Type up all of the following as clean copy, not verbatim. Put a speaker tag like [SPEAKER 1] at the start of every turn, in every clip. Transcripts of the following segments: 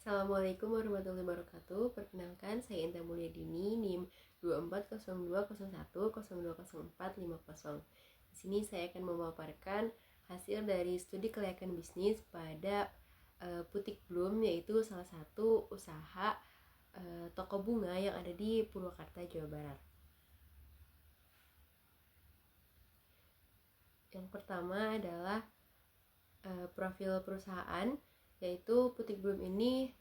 [SPEAKER 1] Assalamualaikum warahmatullahi wabarakatuh. Perkenalkan, saya Intan Mulyadini, NIM 240201020450. Di sini saya akan memaparkan hasil dari studi kelayakan bisnis pada Butik Bloom, yaitu salah satu usaha toko bunga yang ada di Purwakarta, Jawa Barat. Yang pertama adalah profil perusahaan, yaitu Butik Bloom ini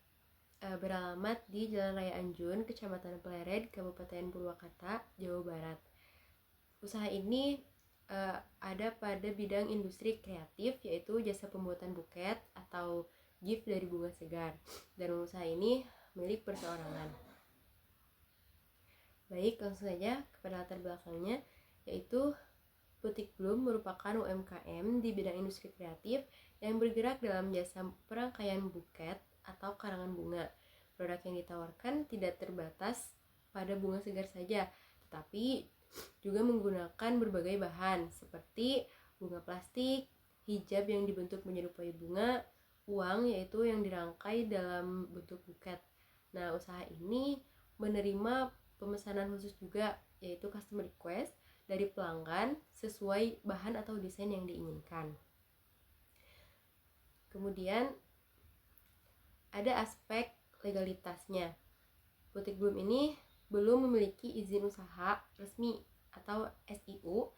[SPEAKER 1] beralamat di Jalan Raya Anjun, Kecamatan Pleret, Kabupaten Purwakarta, Jawa Barat. Usaha ini ada pada bidang industri kreatif, yaitu jasa pembuatan buket atau gift dari bunga segar. Dan usaha ini milik perseorangan. Baik, langsung saja kepada latar belakangnya, yaitu Butik Bloom merupakan UMKM di bidang industri kreatif yang bergerak dalam jasa perangkaian buket atau karangan bunga. Produk yang ditawarkan tidak terbatas pada bunga segar saja, tetapi juga menggunakan berbagai bahan seperti bunga plastik, hijab yang dibentuk menyerupai bunga, uang yaitu yang dirangkai dalam bentuk buket. Nah, usaha ini menerima pemesanan khusus juga, yaitu customer request dari pelanggan sesuai bahan atau desain yang diinginkan. Kemudian ada aspek legalitasnya. Butik Bloom ini belum memiliki izin usaha resmi atau SIU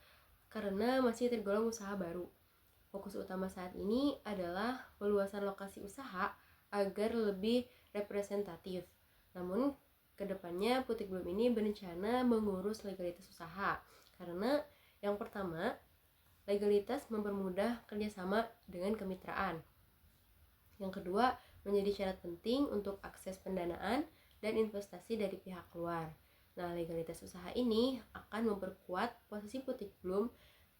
[SPEAKER 1] karena masih tergolong usaha baru. Fokus utama saat ini adalah peluasan lokasi usaha agar lebih representatif. Namun kedepannya Butik Bloom ini berencana mengurus legalitas usaha karena yang pertama, legalitas mempermudah kerjasama dengan kemitraan. Yang kedua, menjadi syarat penting untuk akses pendanaan dan investasi dari pihak luar. Nah, legalitas usaha ini akan memperkuat posisi Butik Bloom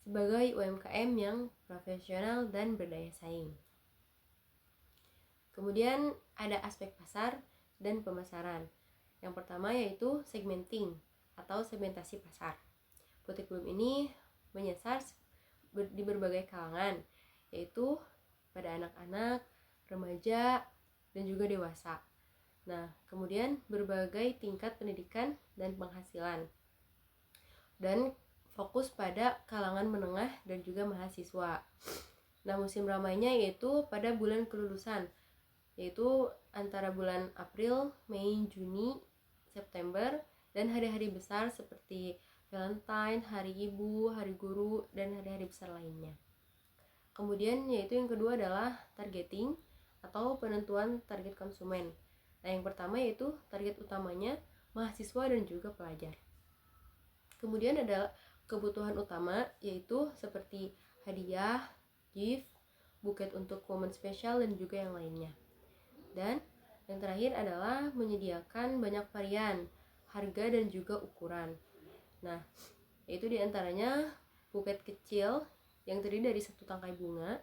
[SPEAKER 1] sebagai UMKM yang profesional dan berdaya saing. Kemudian ada aspek pasar dan pemasaran. Yang pertama yaitu segmenting atau segmentasi pasar. Butik Bloom ini menyasar di berbagai kalangan, yaitu pada anak-anak, remaja, dan juga dewasa. Nah, kemudian berbagai tingkat pendidikan dan penghasilan. Dan fokus pada kalangan menengah dan juga mahasiswa. Nah, musim ramainya yaitu pada bulan kelulusan, yaitu antara bulan April, Mei, Juni, September, dan hari-hari besar seperti Valentine, Hari Ibu, Hari Guru, dan hari-hari besar lainnya. Kemudian yaitu yang kedua adalah targeting atau penentuan target konsumen. Nah, yang pertama yaitu target utamanya mahasiswa dan juga pelajar. Kemudian ada kebutuhan utama yaitu seperti hadiah, gift, buket untuk momen spesial dan juga yang lainnya. Dan yang terakhir adalah menyediakan banyak varian, harga dan juga ukuran. Nah, yaitu diantaranya buket kecil yang terdiri dari satu tangkai bunga,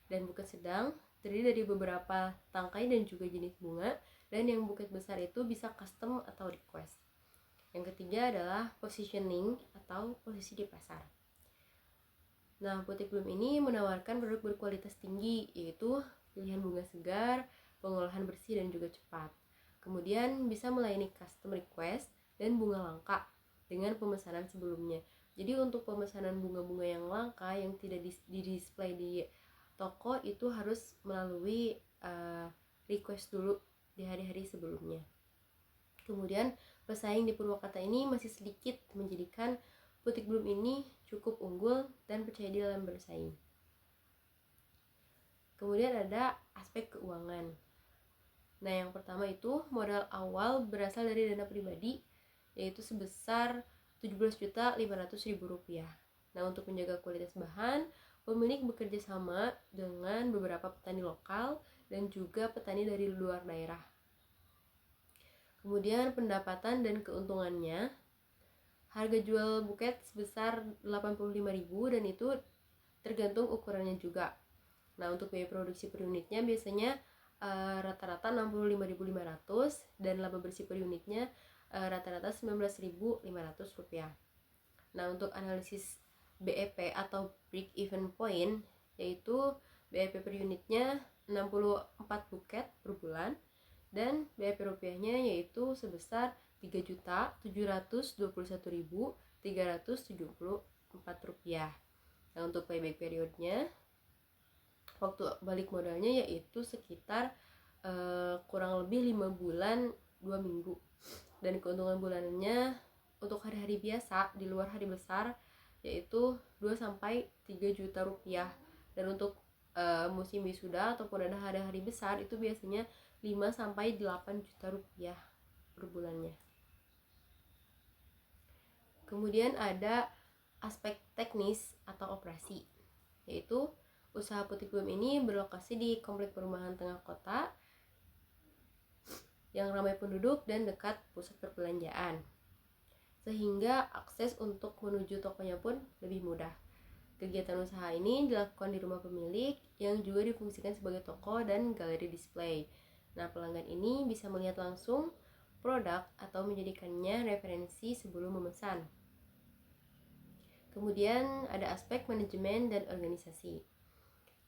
[SPEAKER 1] dan buket sedang terdiri dari beberapa tangkai dan juga jenis bunga, dan yang buket besar itu bisa custom atau request. Yang ketiga adalah positioning atau posisi di pasar. Nah, Butik Bloom ini menawarkan produk berkualitas tinggi, yaitu pilihan bunga segar, pengolahan bersih dan juga cepat. Kemudian bisa melayani custom request dan bunga langka dengan pemesanan sebelumnya. Jadi untuk pemesanan bunga-bunga yang langka yang tidak di-display di toko itu harus melalui request dulu di hari-hari sebelumnya. Kemudian pesaing di Purwakarta ini masih sedikit, menjadikan Butik Bloom ini cukup unggul dan percaya diri dalam bersaing. Kemudian ada aspek keuangan. Nah, yang pertama itu modal awal berasal dari dana pribadi, yaitu sebesar Rp17.500.000. Nah, untuk menjaga kualitas bahan, pemilik bekerja sama dengan beberapa petani lokal dan juga petani dari luar daerah. Kemudian pendapatan dan keuntungannya, harga jual buket sebesar Rp85.000 dan itu tergantung ukurannya juga. Nah, untuk biaya produksi per unitnya biasanya rata-rata Rp65.500 dan laba bersih per unitnya rata-rata Rp19.500. Nah, untuk analisis BEP atau break even point, yaitu BEP per unitnya 64 buket per bulan dan BAP rupiahnya yaitu sebesar Rp3.721.374. Nah, untuk payback periodnya, waktu balik modalnya yaitu sekitar kurang lebih 5 bulan 2 minggu. Dan keuntungan bulanannya untuk hari-hari biasa di luar hari besar yaitu 2-3 juta rupiah. Dan untuk musim wisuda ataupun ada hari-hari besar itu biasanya 5-8 juta rupiah per bulannya. Kemudian ada aspek teknis atau operasi, yaitu usaha Putih Bum ini berlokasi di komplek perumahan tengah kota yang ramai penduduk dan dekat pusat perbelanjaan, sehingga akses untuk menuju tokonya pun lebih mudah. Kegiatan usaha ini dilakukan di rumah pemilik yang juga difungsikan sebagai toko dan galeri display. Nah, pelanggan ini bisa melihat langsung produk atau menjadikannya referensi sebelum memesan. Kemudian ada aspek manajemen dan organisasi.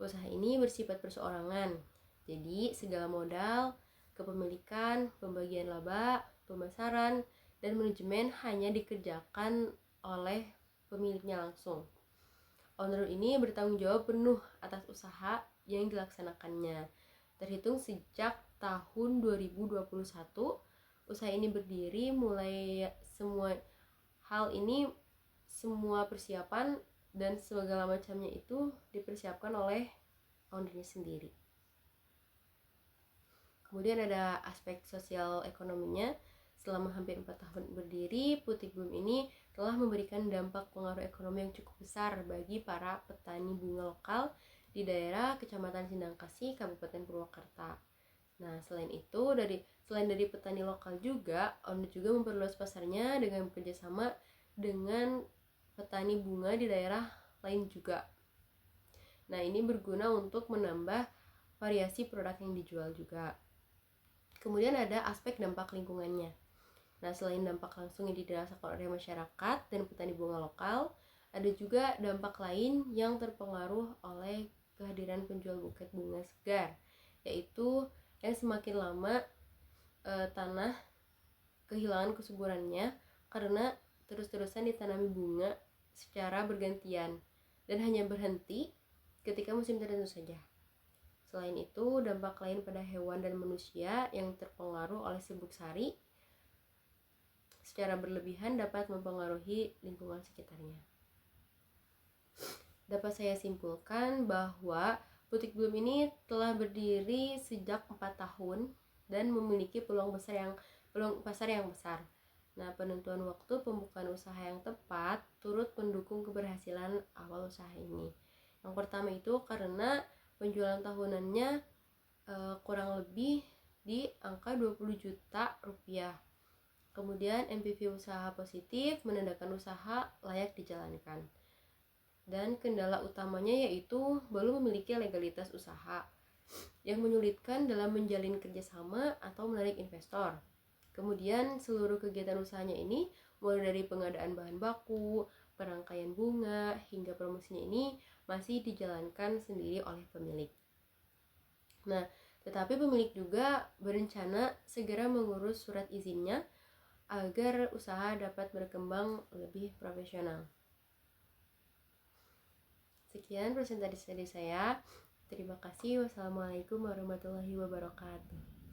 [SPEAKER 1] Usaha ini bersifat perseorangan, jadi segala modal, kepemilikan, pembagian laba, pemasaran, dan manajemen hanya dikerjakan oleh pemiliknya langsung. Owner ini bertanggung jawab penuh atas usaha yang dilaksanakannya. Terhitung sejak tahun 2021, usaha ini berdiri, mulai semua persiapan dan segala macamnya itu dipersiapkan oleh ownernya sendiri. Kemudian ada aspek sosial ekonominya. Selama hampir 4 tahun berdiri, Putih Bum ini telah memberikan dampak pengaruh ekonomi yang cukup besar bagi para petani bunga lokal di daerah Kecamatan Sindangkasih, Kabupaten Purwakarta. Nah, selain dari petani lokal juga, owner juga memperluas pasarnya dengan bekerjasama dengan petani bunga di daerah lain juga. Nah, ini berguna untuk menambah variasi produk yang dijual juga. Kemudian ada aspek dampak lingkungannya. Nah, selain dampak langsung yang dirasakan oleh masyarakat dan petani bunga lokal, ada juga dampak lain yang terpengaruh oleh kehadiran penjual buket bunga segar, yaitu yang semakin lama tanah kehilangan kesuburannya karena terus-terusan ditanami bunga secara bergantian dan hanya berhenti ketika musim tertentu saja. Selain itu, dampak lain pada hewan dan manusia yang terpengaruh oleh serbuk sari secara berlebihan dapat mempengaruhi lingkungan sekitarnya. Dapat saya simpulkan bahwa Putih Bum ini telah berdiri sejak 4 tahun dan memiliki peluang pasar yang besar. Nah, penentuan waktu pembukaan usaha yang tepat turut mendukung keberhasilan awal usaha ini. Yang pertama itu karena penjualan tahunannya kurang lebih di angka 20 juta rupiah. Kemudian NPV usaha positif menandakan usaha layak dijalankan. Dan kendala utamanya yaitu belum memiliki legalitas usaha yang menyulitkan dalam menjalin kerjasama atau menarik investor. Kemudian seluruh kegiatan usahanya ini, mulai dari pengadaan bahan baku, perangkaian bunga, hingga promosinya ini masih dijalankan sendiri oleh pemilik. Nah, tetapi pemilik juga berencana segera mengurus surat izinnya agar usaha dapat berkembang lebih profesional. Sekian presentasi dari saya. Terima kasih. Wassalamualaikum warahmatullahi wabarakatuh.